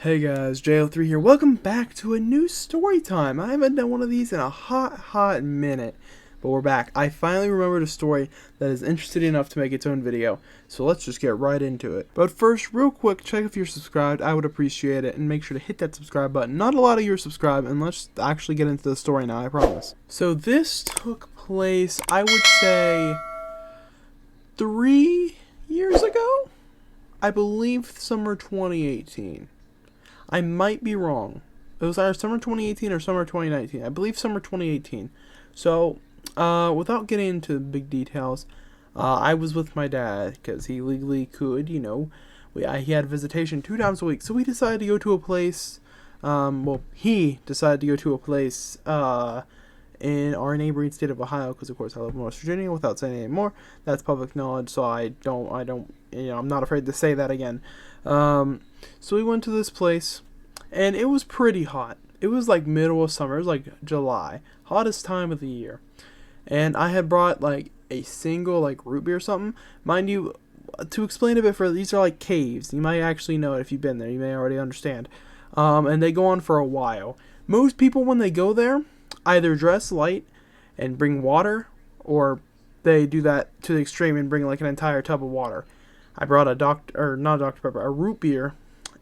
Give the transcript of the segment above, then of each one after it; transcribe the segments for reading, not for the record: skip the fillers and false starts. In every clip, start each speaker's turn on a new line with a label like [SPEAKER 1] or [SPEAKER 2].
[SPEAKER 1] Hey guys, JL3 here. Welcome back to a new story time. I haven't done one of these in a hot minute, but we're back. I finally remembered a story that is interesting enough to make its own video, so let's just get right into it. But first, real quick, check if you're subscribed. I would appreciate it, and make sure to hit that subscribe button. Not a lot of you are subscribed, and let's actually get into the story now, I promise. So this took place, I would say, 3 years ago? I believe summer 2018. I might be wrong. It was either summer 2018 or summer 2019. I believe summer 2018. So, without getting into big details, I was with my dad because he legally could, he had visitation 2 times a week. So we decided to go to a place, he decided to go to a place, in our neighboring state of Ohio, because of course I live in West Virginia. Without saying any more, that's public knowledge, so I'm not afraid to say that again. So we went to this place, and it was pretty hot. It was like middle of summer. It was like July, hottest time of the year. And I had brought like a single like root beer or something. Mind you, to explain a bit further, these are like caves. You might actually know it if you've been there. You may already understand. And they go on for a while. Most people, when they go there, either dress light and bring water, or they do that to the extreme and bring like an entire tub of water. I brought a root beer,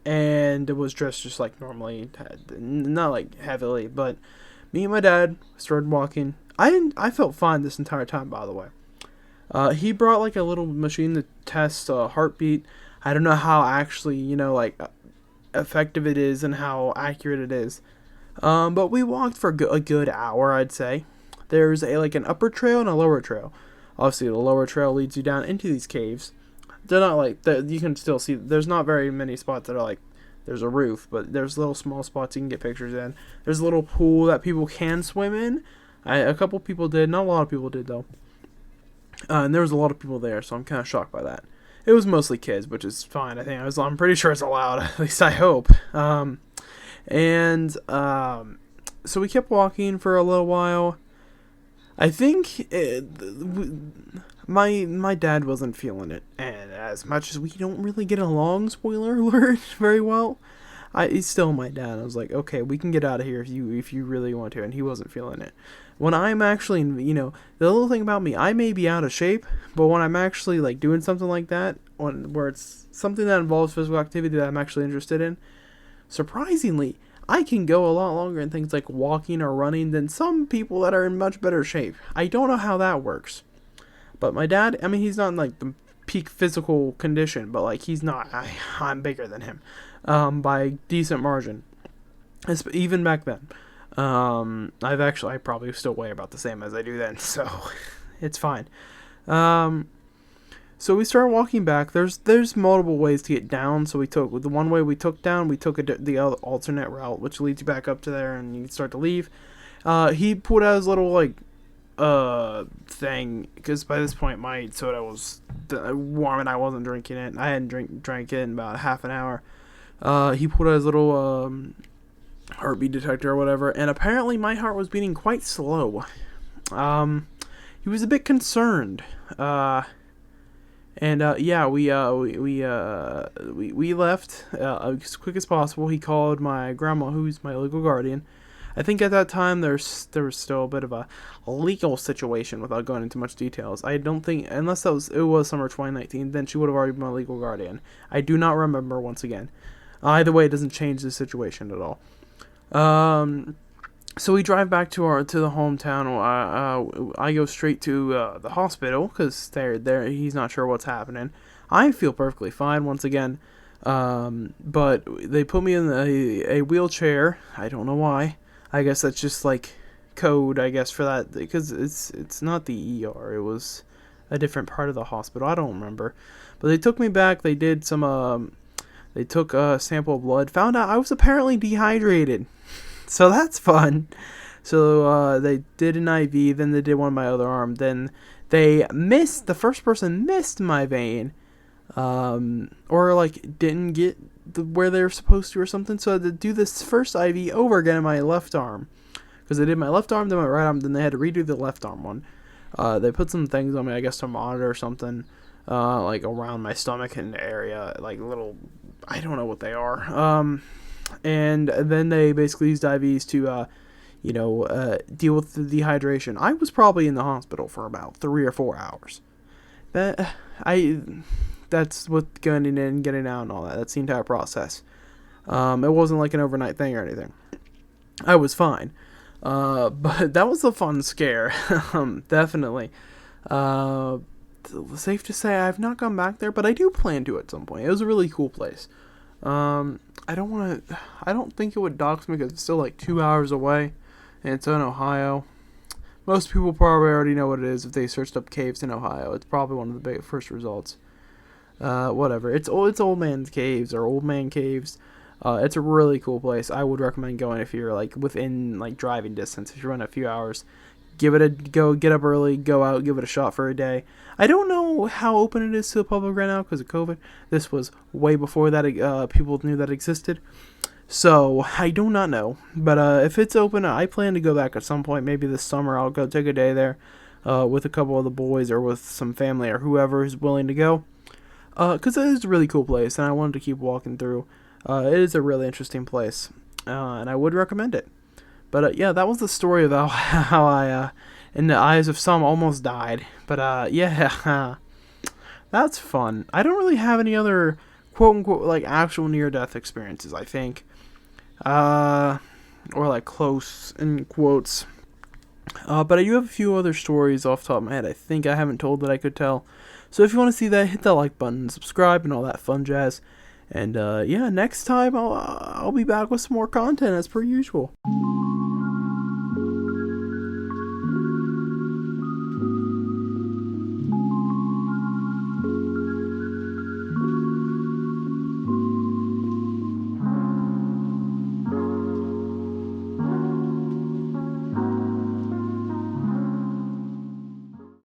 [SPEAKER 1] and it was dressed just like normally, not like heavily, but me and my dad started walking. I felt fine this entire time, by the way. He brought like a little machine to test heartbeat. I don't know how actually, effective it is and how accurate it is. But we walked for a good hour, I'd say. There's an upper trail and a lower trail. Obviously, the lower trail leads you down into these caves. They're not you can still see, there's not very many spots that are there's a roof, but there's little small spots you can get pictures in. There's a little pool that people can swim in. A couple people did, not a lot of people did though. And there was a lot of people there, so I'm kind of shocked by that. It was mostly kids, which is fine. I'm pretty sure it's allowed, at least I hope. So we kept walking for a little while. I think my dad wasn't feeling it, and as much as we don't really get along, spoiler alert, very well, he's still my dad. I was like, okay, we can get out of here if you really want to, and he wasn't feeling it. When I'm actually, the little thing about me, I may be out of shape, but when I'm actually doing something like that, where it's something that involves physical activity that I'm actually interested in, surprisingly, I can go a lot longer in things like walking or running than some people that are in much better shape. I don't know how that works. But my dad, he's not in the peak physical condition, but he's not. I'm bigger than him by a decent margin. Even back then. I probably still weigh about the same as I do then, so it's fine. So we started walking back. There's multiple ways to get down. So the one way we took down, we took the other alternate route, which leads you back up to there, and you can start to leave. He pulled out his little thing, because by this point my soda was warm and I wasn't drinking it. I hadn't drank it in about half an hour. He pulled out his little heartbeat detector or whatever, and apparently my heart was beating quite slow. He was a bit concerned. We left as quick as possible. He called my grandma, who's my legal guardian. I think at that time there was still a bit of a legal situation, without going into much details. I don't think, unless it was summer 2019, then she would have already been my legal guardian. I do not remember, once again. Either way, it doesn't change the situation at all. So we drive back to the hometown. I go straight to the hospital because there he's not sure what's happening. I feel perfectly fine once again, but they put me in a wheelchair. I don't know why. I guess that's just code, I guess, for that, because it's not the ER. It was a different part of the hospital. I don't remember, but they took me back. They did some. They took a sample of blood. Found out I was apparently dehydrated. So that's fun. So they did an IV, then they did one on my other arm. Then the first person missed my vein, or didn't get where they were supposed to or something. So I had to do this first IV over again in my left arm, because they did my left arm, then my right arm, then they had to redo the left arm one. They put some things on me, I guess, to monitor or something, around my stomach and area, little, I don't know what they are. and then they basically used IVs to deal with the dehydration. I was probably in the hospital for about 3 or 4 hours. That's with going in and getting out and all that. That's the entire process. It wasn't like an overnight thing or anything. I was fine. But that was a fun scare. Definitely. Safe to say I've not gone back there, but I do plan to at some point. It was a really cool place. I don't think it would dox me because it's still like 2 hours away, and it's in Ohio. Most people probably already know what it is if they searched up caves in Ohio. It's probably one of the big first results. Whatever. It's old man's caves or old man caves. It's a really cool place. I would recommend going if you're like within like driving distance. If you're in a few hours, give it a go. Get up early, go out, give it a shot for a day. I don't know how open it is to the public right now because of COVID. This was way before that people knew that existed. So I do not know. But if it's open, I plan to go back at some point. Maybe this summer I'll go take a day there with a couple of the boys or with some family or whoever is willing to go. Because it is a really cool place, and I wanted to keep walking through. It is a really interesting place, and I would recommend it. But yeah, that was the story about how I, in the eyes of some, almost died. But yeah, that's fun. I don't really have any other quote-unquote like actual near-death experiences, I think. Or like close in quotes. But I do have a few other stories off the top of my head I think I haven't told that I could tell. So if you want to see that, hit that like button, subscribe, and all that fun jazz. And yeah, next time I'll be back with some more content as per usual.